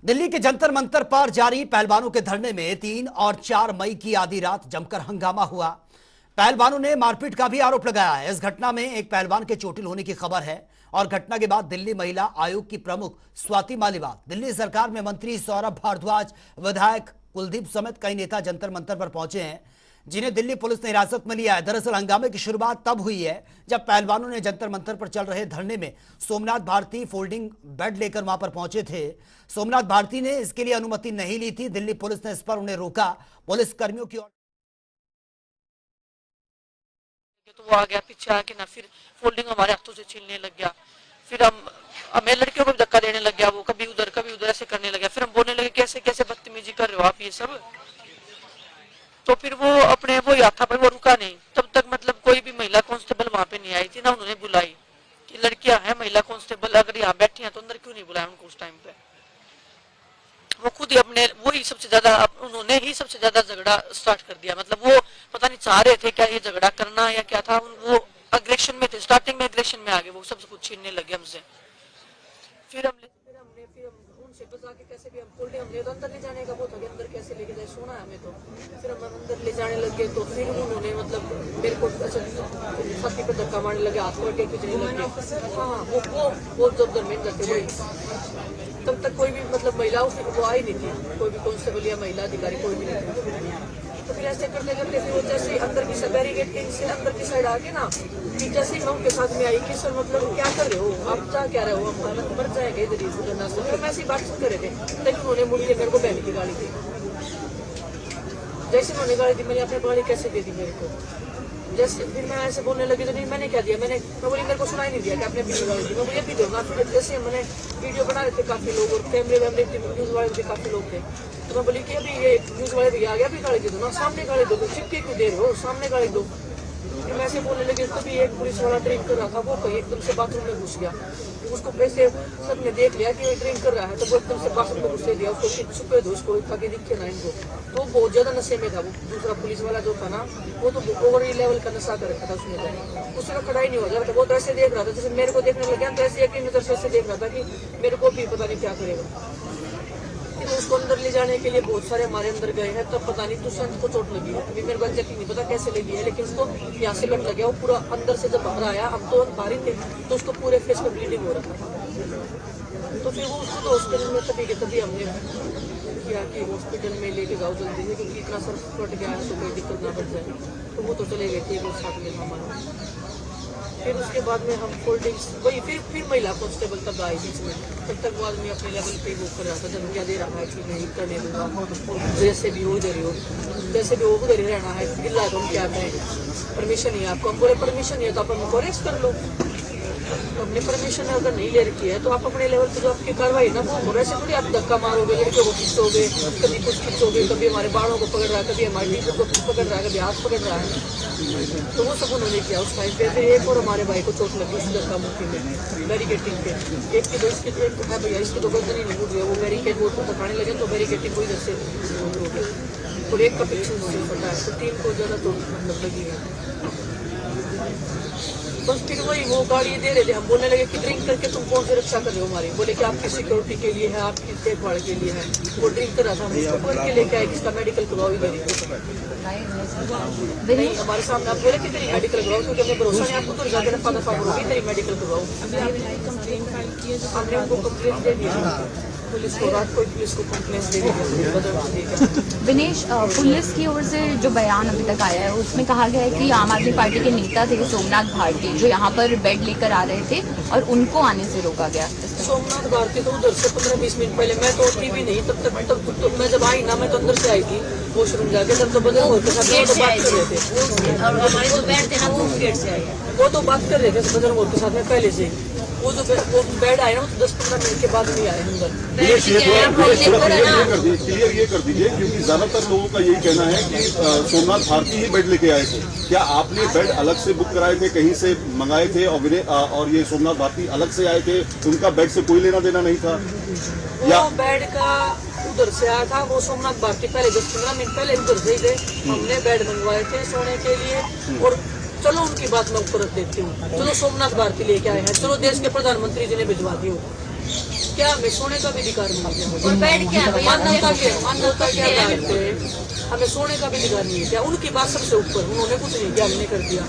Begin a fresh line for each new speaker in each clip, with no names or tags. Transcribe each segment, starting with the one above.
दिल्ली के जंतर मंतर पर जारी पहलवानों के धरने में 3 और 4 मई की आधी रात जमकर हंगामा हुआ। पहलवानों ने मारपीट का भी आरोप लगाया है। इस घटना में एक पहलवान के चोटिल होने की खबर है और घटना के बाद दिल्ली महिला आयोग की प्रमुख स्वाति मालीवाल, दिल्ली सरकार में मंत्री सौरभ भारद्वाज, विधायक कुलदीप समेत कई नेता जंतर मंतर पर पहुंचे हैं, जिन्हें दिल्ली पुलिस ने हिरासत में लिया है। दरअसल हंगामे की शुरुआत तब हुई है जब पहलवानों ने जंतर मंतर पर चल रहे धरने में सोमनाथ भारती फोल्डिंग बेड लेकर वहां पर पहुंचे थे। सोमनाथ भारती ने इसके लिए अनुमति नहीं ली थी। दिल्ली पुलिस ने इस पर उन्हें रोका। पुलिस कर्मियों की
तो वो आ गया पीछे आके ना, फिर फोल्डिंग हमारे हाथों से छीनने लग गया। फिर हमें लड़कियों को भी धक्का देने लग गया। वो कभी उधर ऐसे करने लग गया। फिर हम बोलने लगे कैसे कैसे बदतमीजी कर रहे हो आप ये सब। तो फिर वो अपने वो याद था पर वो रुका नहीं। तब तक मतलब कोई भी महिला कांस्टेबल वहां पे नहीं आई थी, ना उन्होंने बुलाई कि लड़कियां हैं महिला कांस्टेबल अगर यहाँ बैठी हैं तो अंदर क्यों नहीं बुलाया उनको उस टाइम पे। वो खुद ही अपने वही सबसे ज्यादा उन्होंने ही सबसे ज्यादा झगड़ा स्टार्ट कर दिया। मतलब वो पता नहीं चाह रहे थे क्या ये झगड़ा करना या क्या था। वो अग्रेशन में थे, स्टार्टिंग में अग्रेशन में आगे वो सब कुछ छीनने लगे हमसे। फिर हमने उनसे बचा के कैसे भी हम फोल्डिंग हमने तो अंदर ले जाने का वो था कि अंदर कैसे लेके जाए, सोना है हमें। तो फिर हम अंदर ले जाने लगे तो फिर उन्होंने मतलब मेरे को छाती पे धक्का मारने लगे, हाथ पर टेक खींचने लगे। हाँ वो जब दरमियान जाते वही तब तक कोई भी मतलब महिला वो आई नहीं थी, कोई भी कांस्टेबल या महिला अधिकारी कोई भी नहीं थी। तो फिर ऐसे करते करते फिर वो जैसे अंदर की बैरिकेड के से अंदर की साइड आके ना, कि जैसे मैं उनके साथ में आई कि सर मतलब क्या कर रहे हो आप, जा क्या रहे हो, हम मर जाएंगे इधर ही करना। फिर मैं ऐसी बात सुन कर रहे थे लेकिन उन्होंने मुड़ के मेरे को बहन की गाड़ी दी। जैसे उन्होंने गाड़ी दी मैंने अपनी गाड़ी कैसे दे दी मेरे को। जैसे फिर मैं ऐसे बोलने लगी तो नहीं मैंने क्या दिया, मैं बोली मेरे को सुनाई नहीं दिया कि आपने अपनी गाड़ी दी। मैं ये भी दूंगा। फिर जैसे मैंने वीडियो बना रहे थे काफी लोग और कैमरे वैमरे न्यूज वाले भी काफी लोग थे। तो मैं बोली कि अभी ये न्यूज वाले भैया आ गया, अभी गाड़ी दे दो ना, सामने गाड़ी दो, चिपके क्यों दे रहे हो, सामने गाड़ी दो। फिर मैं ऐसे बोलने लगी तभी एक पुलिस वाला ड्रिंक कर रहा था, वो कहीं एकदम से बाथरूम में घुस गया। उसको वैसे सबने देख लिया कि ये ड्रिंक कर रहा है तो वो एकदम से बाथरूम में घुस दिया उसको, छुपे दो उसको ताकि दिखे ना इनको। तो बहुत ज्यादा नशे में था वो दूसरा पुलिस वाला जो था ना, वो तो ओवर लेवल का नशा कर रखा था उसने। तो उसका खड़ा ही नहीं हो जाता। वो तो ऐसे देख रहा था जैसे मेरे को देखने लग गया, तो ऐसे एक नजर से ऐसे देख रहा था कि मेरे को भी पता नहीं क्या करेगा। फिर उसको अंदर ले जाने के लिए बहुत सारे हमारे अंदर गए हैं, तब पता नहीं दुष्यंत को चोट लगी है। अभी मेरे को एग्जैक्टली नहीं पता कैसे लगी है, लेकिन उसको यहाँ से कट लग गया। वो पूरा अंदर से जब बाहर आया, हम तो बाहर ही थे, तो उसको पूरे फेस में ब्लीडिंग हो रहा था। तो फिर वो उसको हॉस्पिटल में तभी हमने किया कि हॉस्पिटल में लेके जाओ जल्दी से, क्योंकि इतना सर फट गया है तो कोई दिक्कत ना बढ़ जाए। तो वो तो चले गए थे वो साथ में हमारे। फिर उसके बाद में हम फोल्डिंग्स वही फिर महिला कांस्टेबल तब आई बीच में। तब तक वो आदमी अपने लेवल पे वो कर रहा था, जब क्या दे रहा है कि नहीं करने दूंगा, जैसे भी हो इधर ही हो, जैसे भी हो उधर ही रहना है, गिल्ला है तो हम क्या करें, परमिशन नहीं है आपको। हम बोले परमिशन नहीं है तो आप हमको अरेस्ट कर लो। अपने परमिशन अगर नहीं ले रखी है तो आप अपने लेवल पे जो आपकी कार्रवाई ना वो वैसे थोड़ी आप धक्का मारोगे, लड़कियों को खींचोगे, कभी कुछ खींचोगे, कभी हमारे बालों को पकड़ रहा है, कभी हमारे टीचर को पकड़ रहा है, कभी हाथ पकड़ रहा है। तो वो सब उन्होंने किया उस टाइम पे। फिर एक और हमारे भाई को चोट लगी उस धक्का मुक्की में बैरिकेटिंग पे। एक की तो इसकी तो है भैया, इसकी तो गर्दन ही नहीं उठ रही है। वो बैरिकेड वो पकड़ने लगे तो बैरिकेटिंग को इधर से हो गया और एक का पीछे से फटा है। तो 3 को ज्यादा चोट मतलब लगी है। बस फिर वही वो गाड़ी दे रहे थे, हम बोलने लगे कि ड्रिंक करके तुम कौन सी रक्षा कर रहे हो हमारी। बोले कि आपकी सिक्योरिटी के लिए है, आपकी देखभाल के लिए है। वो ड्रिंक कर रहा था, हम उसको पकड़ के लेके आए, किसका मेडिकल करवाओ इधर ही। नहीं हमारे सामने आप बोले कि तेरी मेडिकल करवाओ, क्योंकि हमें भरोसा नहीं आपको, तो जाकर फादर फादर होगी तेरी मेडिकल करवाओ। हमने उनको कंप्लेंट दे दिया पुलिस को, रात को पुलिस को कंप्लेंट दे दिया।
विनेश, पुलिस की ओर से जो बयान अभी तक आया है उसमें कहा गया है कि आम आदमी पार्टी के नेता थे सोमनाथ भारती, जो यहाँ पर बेड लेकर आ रहे थे और उनको आने से रोका गया।
सोमनाथ भारती तो उधर से 15-20 मिनट पहले, मैं तो थी भी नहीं तब तक। तो मैं जब आई ना, मैं तो अंदर से आई थी वॉशरूम जाके, तब तो बदल के साथ तो बात कर रहे थे। हमारे जो बेड थे ना वो गेट से आए, वो तो बात कर रहे थे बदल के साथ में पहले से। वो जो बेड आए ना वो 10-15 मिनट के बाद नहीं आए अंदर।
क्लियर ये कर दीजिए, क्योंकि ज्यादातर लोगों का यही कहना है कि सोमनाथ भारती ही बेड लेके आए थे। क्या आपने बेड अलग से बुक कराए थे, कहीं से मंगाए थे, और ये सोमनाथ भारती अलग से आए थे, उनका बेड से कोई लेना देना नहीं था?
या बेड का उधर से आया था, वो सोमनाथ भारती पहले 10-15 मिनट पहले उधर से ही थे। हमने बेड मंगवाए थे सोने के लिए। और चलो उनकी बात मैं ऊपर रख देती हूँ, चलो सोमनाथ भारती लेके आए हैं, चलो देश के प्रधानमंत्री जी ने भिजवा दी हो, क्या हमें सोने का भी अधिकार नहीं है?
और बेड क्या है?
मान्यता क्या आधार पे हमें सोने का भी अधिकार नहीं है क्या? उनकी बात सबसे ऊपर, उन्होंने कुछ नहीं किया, हमने कर दिया।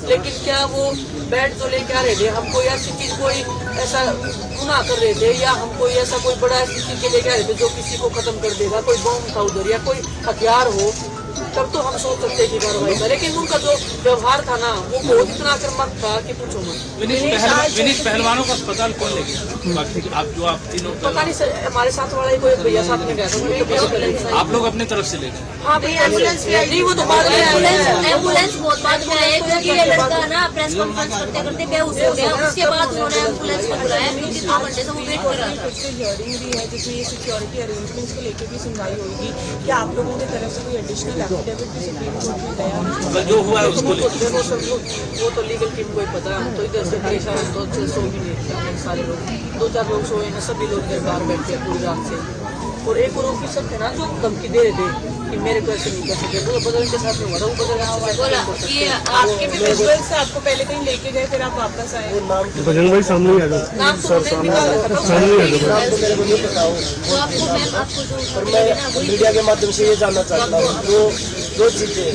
लेकिन क्या वो बेड जो लेके आ रहे थे, हम कोई ऐसी चीज कोई ऐसा गुनाह कर रहे थे, या हम कोई ऐसा कोई बड़ा ऐसी चीज के लेके आ रहे थे जो किसी को खत्म कर देगा, कोई बम था उधर या कोई हथियार हो, तब तो हम सोच सकते कि कार्रवाई का। लेकिन उनका जो व्यवहार था ना, वो बहुत इतना आक्रामक था कि पूछो मत।
विनीत पहलवानों का अस्पताल कौन ले गया? आप तीनों
पता नहीं सर, हमारे साथ वाला ही कोई भैया साथ में गया था।
आप लोग अपनी तरफ से ले गए?
हाँ भैया, एम्बुलेंस भी आई नहीं, वो तो बाद में
एम्बुलेंस बहुत बाद में आया, क्योंकि ये लड़का ना प्रेस कॉन्फ्रेंस करते करते बेहोश हो गया। उसके बाद उन्होंने एम्बुलेंस को बुलाया, क्योंकि 2 घंटे से वो वेट कर रहा था।
हियरिंग भी है जिसमें ये सिक्योरिटी अरेंजमेंट्स को लेकर भी सुनवाई होगी। क्या आप लोगों की तरफ से कोई एडिशनल एफिडेविट भी सुप्रीम कोर्ट में तैयार?
जो हुआ है उसको
वो तो लीगल टीम को ही पता है। हम तो इधर से परेशान, तो अच्छे सो भी नहीं थे सारे लोग, 2-4 लोग सोए ना, सभी लोग इधर बाहर बैठे पूरी रात से। और एक और ऑफिसर थे ना जो धमकी दे रहे थे कि मेरे को ऐसे नहीं कर सकते, वो बदल के साथ में हुआ था, वो बदल
बोला ये
आपके भी विजुअल से आपको पहले कहीं लेके गए, फिर आप वापस आए।
बजरंग भाई सामने ही आ जाओ।
नाम तो
सामने ही आ जाओ।
तो आपको मैम आपको जो
मीडिया के माध्यम से ये जानना चाहता हूँ, दो चीजें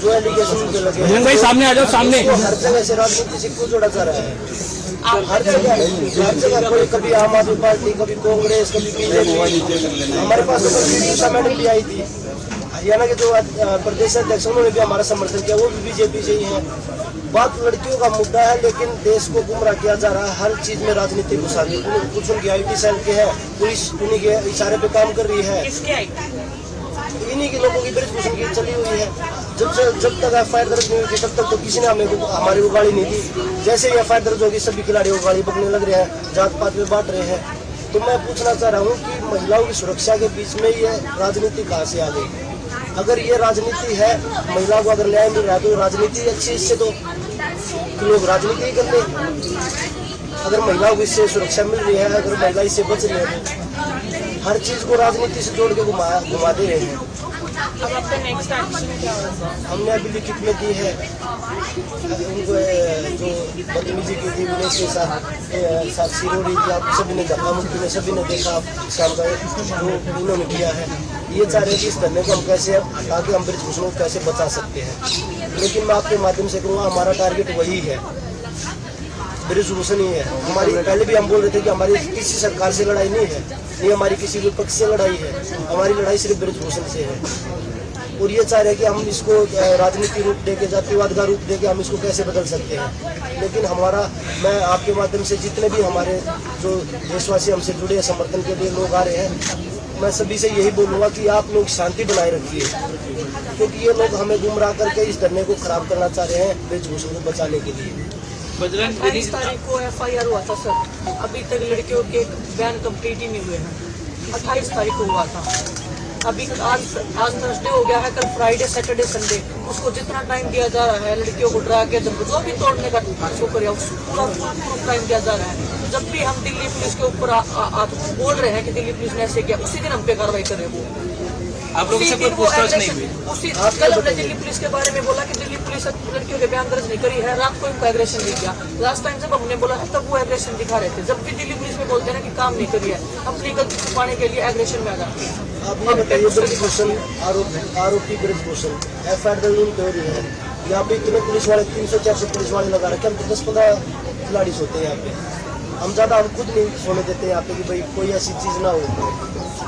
जो एलिगेशन पे लगे,
बजरंग भाई सामने आ जाओ, सामने।
हर जगह से राजनीति से क्यों जोड़ा जा रहा है? हर जगह कोई, कभी आम आदमी पार्टी, कभी कांग्रेस, कभी बीजेपी। हमारे पास तो मीडिया मैडम भी आई थी, हरियाणा के जो प्रदेश अध्यक्ष उन्होंने भी हमारा समर्थन किया, वो भी बीजेपी से ही है। बात लड़कियों का मुद्दा है, लेकिन देश को गुमराह किया जा रहा है हर चीज में, राजनीति घुसाती। कुछ उनकी IT सेल के है, पुलिस उन्हीं के इशारे पे काम कर रही है। इन्हीं के लोगों की ब्रिजभूषण की चली हुई है। जब तक FIR दर्ज नहीं हुई थी, तब तक तो किसी ने हमारी को गाड़ी नहीं दी। जैसे ही FIR दर्ज होगी, सभी खिलाड़ियों को गाड़ी पकड़ने लग रहे हैं, जात पात में बांट रहे हैं। तो मैं पूछना चाह रहा हूँ कि महिलाओं की सुरक्षा के बीच में ये राजनीति कहाँ से आ गई? अगर ये राजनीति है, महिलाओं को अगर न्याय मिल रहा है, तो राजनीति अच्छी, इससे तो लोग राजनीति ही कर ले। अगर महिलाओं को इससे सुरक्षा मिल रही है, अगर महिला इससे बच रही है, हर चीज को राजनीति से जोड़ के घुमा दे रहे हैं।
अब आपका नेक्स्ट एक्शन क्या होगा?
हमने अभी लिखित में दी है उनको, जो बदतमीजी की थी विनेश के साथ सीरो रही थी, आप सभी ने देखा, मुख्य ने सभी ने देखा शाम का जो उन्होंने किया है। ये चाह रहे हैं कि इस धरने को हम कैसे, आगे हम ब्रिजभूषण को कैसे बचा सकते हैं। लेकिन मैं आपके माध्यम से कहूँगा, हमारा टारगेट वही है, ब्रिजभूषण ही है। हमारी पहले भी हम बोल रहे थे कि हमारी किसी सरकार से लड़ाई नहीं है, नहीं हमारी किसी विपक्ष से लड़ाई है, हमारी लड़ाई सिर्फ ब्रिजभूषण से है। और ये चाह रहे हैं कि हम इसको राजनीति रूप देके, जातिवाद का रूप देके हम इसको कैसे बदल सकते हैं। लेकिन मैं आपके माध्यम से जितने भी हमारे जो देशवासी हमसे जुड़े हैं, समर्थन के लिए लोग आ रहे हैं, मैं सभी से यही बोलूँगा कि आप लोग शांति बनाए रखिए, क्योंकि ये लोग हमें गुमराह करके इस धरने को खराब करना चाह रहे हैं ब्रिजभूषण को बचाने के लिए।
28 तारीख को FIR हुआ था सर, अभी तक लड़कियों के बयान कंप्लीट ही नहीं हुए हैं। 28 तारीख को हुआ था, अभी आज थर्सडे हो गया है, कल फ्राइडे, सैटरडे, संडे। उसको जितना टाइम दिया जा रहा है, लड़कियों को डरा के जो भी तोड़ने का शुक्रिया, पूरा टाइम दिया जा रहा है। जब भी हम दिल्ली पुलिस के ऊपर बोल रहे हैं कि दिल्ली पुलिस ने ऐसे किया, उसी दिन हम पे कार्रवाई कर रहे हैं।
आप लोगों से कोई पूछताछ नहीं हुई?
कल हमने दिल्ली पुलिस के बारे में बोला कि दिल्ली पुलिस लड़कियों के बयान दर्ज नहीं करी है, रात को उनको एग्रेशन नहीं किया। लास्ट टाइम जब हमने बोला है, तब वो एग्रेशन दिखा रहे थे। जब भी दिल्ली पुलिस में बोलते हैं कि काम नहीं करी है, अपनी गलती छुपाने के लिए एग्रेशन में आ जाते हैं।
आप ये बताइए, ब्रिजभूषण आरोपी ब्रिजभूषण FIR दर्ज हो रही है, यहाँ पे इतने पुलिस वाले 300-400 पुलिस वाले लगा रखे, हम तो 10-15 खिलाड़ी सोते हैं यहाँ पे। हम खुद नहीं सोने देते यहाँ पे कि भाई कोई ऐसी चीज़ ना हो।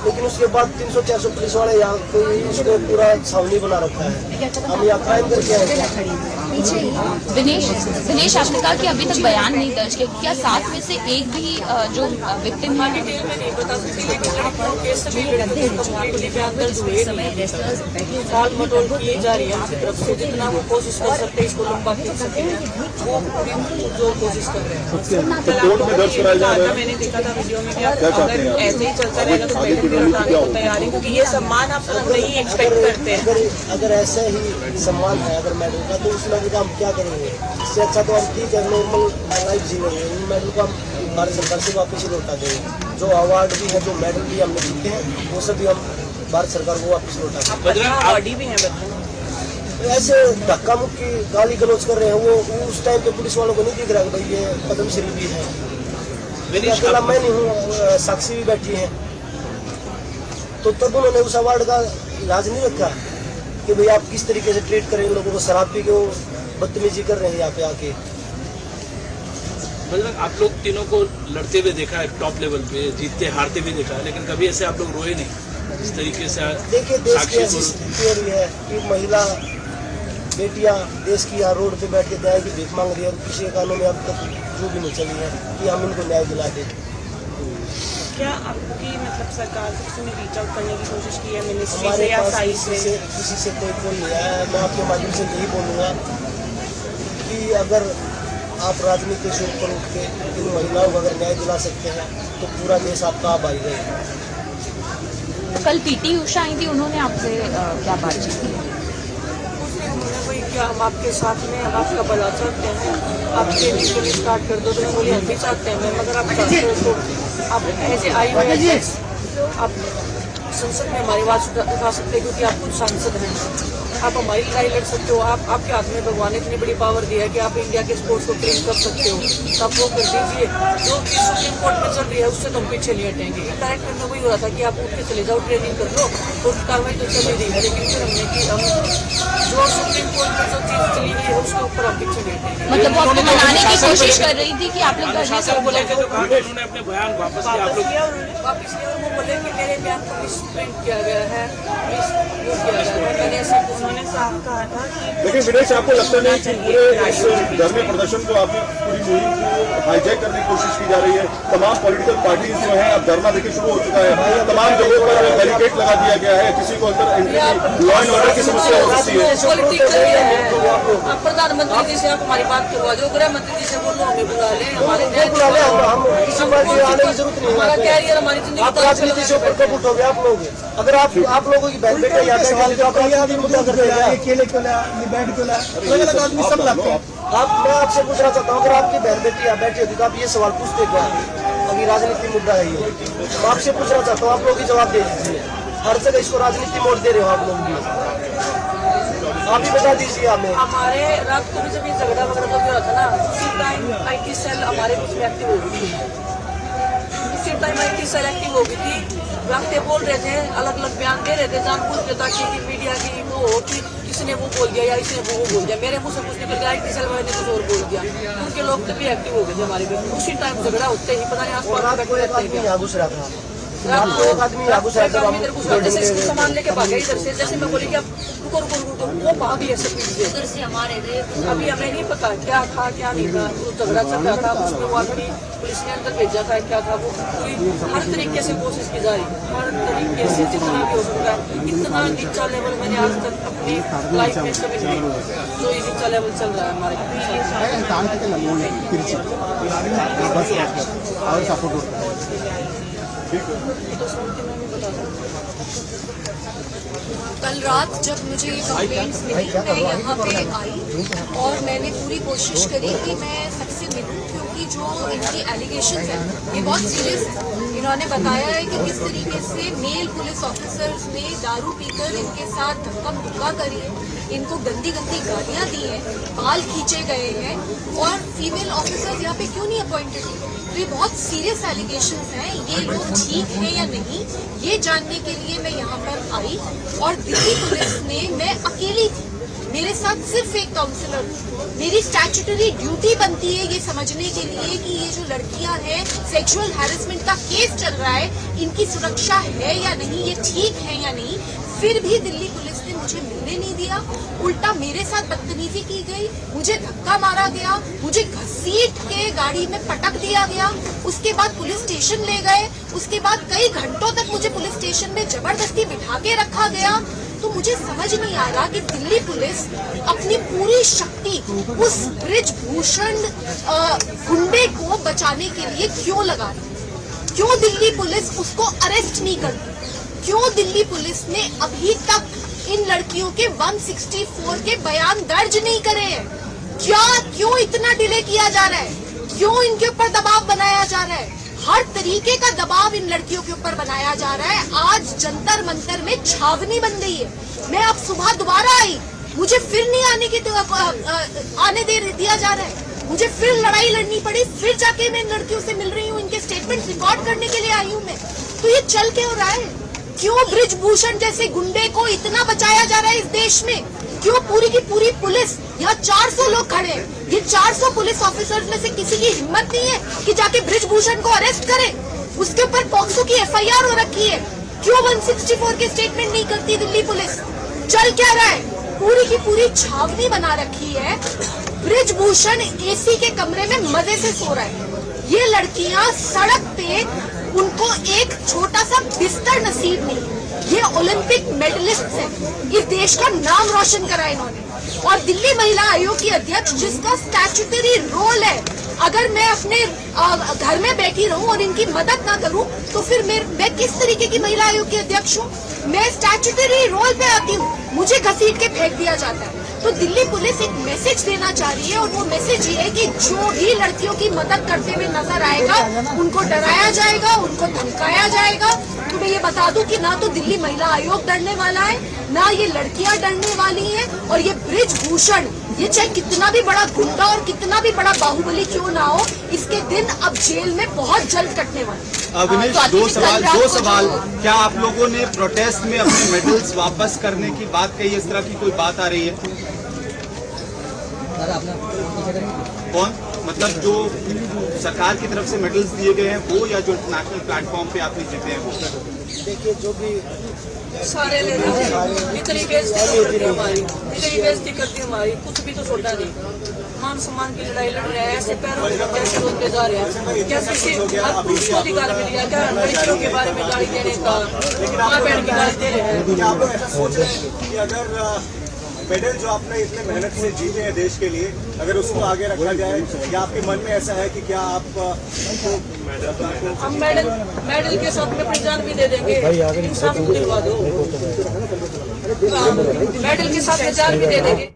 लेकिन उसके बाद 300-400 पुलिस वाले यहाँ कोई इसको पूरा छावनी बना रखा है, हम यहाँ क्राइम करके आए।
दिनेश आपने कहा कि अभी तक बयान नहीं दर्ज किया, क्या 7 में से एक भी जो विक्टिम है?
डिटेल में नहीं बता सकती, लेकिन लड़कियों के सभी बयान दर्ज हुए नहीं। साल मटोल की जा रही है उनकी तरफ से, जितना वो कोशिश कर सकते हैं इसको लंबा खींच सकते हैं, वो पूरी जो कोशिश कर रहे हैं।
कोर्ट में दर्ज कराया जा रहा है।
मैंने देखा था वीडियो में कि आप अगर ऐसे ही चलता रहेगा तो पहले गिरफ्तारी को तैयार है, क्योंकि ये सम्मान आप नहीं एक्सपेक्ट करते हैं।
अगर ऐसा ही सम्मान है अगर मेडल का, तो उस मेडल का हम क्या करेंगे? इससे अच्छा तो हम ठीक है नॉर्मल लाइफ जी लेंगे, इन मेडल को हम भारत सरकार से वापस ही लौटा देंगे। जो अवार्ड भी है, जो मेडल भी हमने जीते हैं, वो सभी हम भारत सरकार को वापस लौटा देंगे।
अवार्डी भी है
ऐसे धक्का मुक्की गाली गलौज कर रहे हैं, वो उस टाइम पे पुलिस वालों को नहीं दिख रहा कि भाई ये पद्मश्री भी है। अकेला मैं नहीं हूँ, साक्षी भी बैठी है। तो तब उन्होंने उस अवार्ड का इलाज नहीं रखा कि भाई आप किस तरीके से ट्रीट करें लोगों को, शराब पी के वो बदतमीजी कर रहे हैं यहाँ पे आके।
मतलब आप लोग तीनों को लड़ते हुए देखा है, टॉप लेवल पे जीतते हारते भी देखा है, लेकिन कभी ऐसे आप लोग रोए नहीं इस तरीके से?
देखिए देश की ऐसी स्थिति हो रही है कि महिला बेटियां देश की यहाँ रोड पे बैठ के न्याय की भीख मांग रही है और किसी के कानों में अब तक जो भी नहीं चली है कि हम इनको न्याय दिला दें।
क्या आपकी मतलब सरकार से किसी ने रीच आउट करने की कोशिश की है मिनिस्ट्री
हमारे
से या
पास
साइड से?
किसी से कोई फोन नहीं आया है। मैं आपके माध्यम से यही बोलूँगा कि अगर आप राजनीति से ऊपर उठ के इन महिलाओं को अगर न्याय दिला सकते हैं तो पूरा देश आपका आभारी रहेगा।
कल पीटी उषा आई थी, उन्होंने आपसे क्या बातचीत की?
उन्होंने वही क्या हम आपके साथ में आपका भला चाहते हैं, आपके लिए स्टार्ट कर दो। तो मैं बोली हम भी चाहते हैं, मगर आप चाहते हो तो आप ऐसे आई हुए आप संसद में हमारी आवाज़ उठा सकते हैं क्योंकि आप खुद सांसद हैं। आप हमारी लड़ाई लड़ सकते हो। आपके हाथ में भगवान ने इतनी बड़ी पावर दी है कि आप इंडिया के स्पोर्ट्स को ट्रेन कर सकते हो, तो आप वो कर दीजिए। जो चीज़ सुप्रीम कोर्ट में चल रही है उससे तो हम पीछे नहीं हटेंगे। डायरेक्ट में वही हो रहा था कि आप उठ के चले जाओ, ट्रेनिंग कर लो, तो कार्रवाई तो चल ही रही है। लेकिन फिर हमने कि हम जो सुप्रीम कोर्ट में जो चीज़ चली गई है उसके ऊपर हम पीछे नहीं हटेंगे।
मतलब वो आपको मनाने की कोशिश कर रही थी कि आप लोग
अनुशासन को लेकर जो कहा उन्होंने अपने बयान वापस लिया, आप लोग
वापिस लिया और वो बोले कि मेरे बयान को मिसप्रिंट किया गया है, मिसयूज किया गया है। मैंने ऐसा कुछ
उन्होंने साफ कहा था कि
लेकिन विदेश आपको लगता नहीं कि पूरे इस धरने प्रदर्शन को आपने पूरी मुहिम को हाईजैक करने की कोशिश की जा रही है? तमाम पॉलिटिकल पार्टीज जो हैं अब धरना देखिए शुरू हो चुका है, तमाम जगहों पर बैरिकेड लगा दिया गया है, किसी को अंदर एंट्री लॉ एंड ऑर्डर की समस्या हो सकती है।
आप प्रधानमंत्री जी से आप हमारी बात करवा दो, गृह मंत्री जी से बोलो हमें बुला लें, हमारे
हम किसी पार्टी आने की जरूरत नहीं
हमारा
है।
कैरियर हमारी
आप
जिंदगी
राजनीति से ऊपर कब उठोगे आप लोग? अगर आप लोगों की बहन बेटा यहाँ सवाल तो आप राजनीति मुद्दा करते हैं।
अकेले क्यों ला, बैठ क्यों ला, अलग अलग आदमी सब लाते हैं।
मैं आपसे पूछना चाहता हूँ, अगर आपकी बहन बेटी यहाँ बैठी होती तो आप ये सवाल पूछते क्या? अभी राजनीति मुद्दा है ये। मैं आपसे पूछना चाहता हूँ, आप लोग ही जवाब दे दीजिए। हर जगह इसको राजनीति मोड़ दे रहे हो आप लोग भी, आप ही बता दीजिए हमें।
हमारे रात को भी जब ये झगड़ा वगैरह जो हो रहा था ना, उसी टाइम IT सेल हमारे बीच में एक्टिव हो गई थी। उसी टाइम IT सेल एक्टिव हो गई थी। वक्त बोल रहे थे, अलग अलग बयान दे रहे थे जानबूझ के ताकि मीडिया की वो हो कि किसने वो बोल दिया या इसने वो बोल दिया। मेरे मुँह से कुछ निकल गया, IT सेल वाले ने कुछ और बोल दिया। उनके लोग तभी एक्टिव हो गए थे हमारे बीच। उसी टाइम झगड़ा होते ही पता नहीं आसपास बैठे रहते हैं।
यहाँ घुस रहा था, एक आदमी यहाँ घुस रहा था,
सामान लेके भागे इधर से। जैसे मैं बोली कि अब रुको रुको रुको, वो भाग गए सब पीछे।
उधर से हमारे
अभी हमें नहीं पता क्या था क्या नहीं था। वो झगड़ा चल रहा था, उसमें वो आदमी पुलिस ने अंदर भेजा था, क्या था वो पूरी हर तरीके से कोशिश की जा रही है, हर तरीके से जितना भी हो सकता है। इतना नीचा लेवल मैंने आज तक अपनी लाइफ में कभी नहीं, जो ये नीचा लेवल चल रहा है हमारे।
कल रात जब मुझे ये कंप्लेंट्स मिली, मैं यहाँ पे आई और मैंने पूरी कोशिश करी कि मैं सबसे मिलूं, क्योंकि जो इनकी एलिगेशंस हैं ये बहुत सीरियस है। इन्होंने बताया है कि किस तरीके से मेल पुलिस ऑफिसर्स ने दारू पीकर इनके साथ धक्का मुक्का करी है, इनको गंदी गंदी गालियाँ दी हैं, बाल खींचे गए हैं और फीमेल ऑफिसर्स यहाँ पे क्यों नहीं अपॉइंटेड हुए। तो ये बहुत सीरियस एलिगेशंस हैं। ये लोग ठीक है या नहीं ये जानने के लिए मैं यहाँ पर आई और दिल्ली पुलिस ने, मैं अकेली थी, मेरे साथ सिर्फ एक काउंसलर थी। मेरी स्टैट्यूटरी ड्यूटी बनती है ये समझने के लिए कि ये जो लड़कियां हैं, सेक्सुअल हैरेसमेंट का केस चल रहा है, इनकी सुरक्षा है या नहीं, ये ठीक है या नहीं। फिर भी दिल्ली पुलिस ने मुझे मिलने नहीं दिया, उल्टा मेरे साथ बदतमीजी की गई, मुझे धक्का मारा गया, मुझे घसीट के गाड़ी में पटक दिया गया, उसके बाद पुलिस स्टेशन ले गए, उसके बाद कई घंटों तक मुझे पुलिस स्टेशन में जबरदस्ती बिठा के रखा गया। तो मुझे समझ नहीं आ रहा कि दिल्ली पुलिस अपनी पूरी शक्ति उस ब्रिजभूषण गुंडे को बचाने के लिए क्यों लगा रही है? क्यों दिल्ली पुलिस उसको अरेस्ट नहीं करती? क्यों दिल्ली पुलिस ने अभी तक इन लड़कियों के 164 के बयान दर्ज नहीं करे हैं? क्यों इतना डिले किया जा रहा है? क्यों इनके ऊपर दबाव बनाया जा रहा है? हर तरीके का दबाव इन लड़कियों के ऊपर बनाया जा रहा है। आज जंतर मंतर में छावनी बन गई है। मैं अब सुबह दोबारा आई, मुझे फिर नहीं आने दे दिया जा रहा है। मुझे फिर लड़ाई लड़नी पड़ी, फिर जाके मैं इन लड़कियों से मिल रही हूँ, इनके स्टेटमेंट रिकॉर्ड करने के लिए आई हूँ मैं। तो ये चल क्यों रहा है? क्यों ब्रिजभूषण जैसे गुंडे को इतना बचाया जा रहा है इस देश में? क्यों पूरी की पूरी पुलिस, यहाँ 400 लोग खड़े हैं, ये 400 पुलिस ऑफिसर्स में से किसी की हिम्मत नहीं है कि जाके ब्रिजभूषण को अरेस्ट करे? उसके ऊपर पॉक्सो की FIR हो रखी है। क्यों 164 के स्टेटमेंट नहीं करती दिल्ली पुलिस? चल क्या रहा है? पूरी की पूरी छावनी बना रखी है। ब्रिजभूषण AC के कमरे में मजे से सो रहा है। ये लड़कियां सड़क पे, उनको एक छोटा सा बिस्तर नसीब नहीं। ये ओलंपिक मेडलिस्ट हैं, इस देश का नाम रोशन करा इन्होंने। और दिल्ली महिला आयोग की अध्यक्ष, जिसका स्टैट्यूटरी रोल है, अगर मैं अपने घर में बैठी रहूं और इनकी मदद ना करूं तो फिर मैं किस तरीके की महिला आयोग की अध्यक्ष हूं? मैं स्टैट्यूटरी रोल पे आती हूं, मुझे घसीट के फेंक दिया जाता है। तो दिल्ली पुलिस एक मैसेज देना चाह रही है, और वो मैसेज ये है कि जो भी लड़कियों की मदद करते हुए नजर आएगा उनको डराया जाएगा, उनको धमकाया जाएगा। तो मैं ये बता दूं कि ना तो दिल्ली महिला आयोग डरने वाला है, ना ये लड़कियां डरने वाली हैं। और ये ब्रिजभूषण, ये चाहे कितना भी बड़ा गुंडा और कितना भी बड़ा बाहुबली क्यों ना हो, इसके दिन अब जेल में बहुत जल्द कटने वाले।
अविनेश, दो सवाल। क्या आप लोगों ने प्रोटेस्ट में अपने मेडल्स वापस करने की बात कही? इस तरह की कोई बात आ रही है? कौन, मतलब जो सरकार की तरफ से मेडल्स दिए गए हैं वो, या जो नेशनल प्लेटफॉर्म पे आपने जीते हैं वो?
देखिए, जो भी
सारे ले रहे हैं, इतनी बेइज्जती करती है हमारी, इतनी बेइज्जती करती है हमारी, कुछ भी तो छोटा नहीं। मान सम्मान की लड़ाई लड़ रहे हैं, ऐसे पैरों में कैसे रोकते जा रहे हैं? क्या किसी हर पुरुष को अधिकार मिल गया क्या लड़कियों के बारे में गाली देने का? माँ बहन की गाली दे रहे हैं।
क्या आप लोग ऐसा सोच रहे हैं कि अगर मेडल जो आपने इतने मेहनत से जीते हैं देश के लिए, अगर उसको आगे रखा जाए, या आपके मन में ऐसा है कि क्या आप
हम मेडल के साथ में अपनी जान भी दे देंगे? इंसाफ को दिलवा दो, मेडल के साथ में जान भी दे देंगे।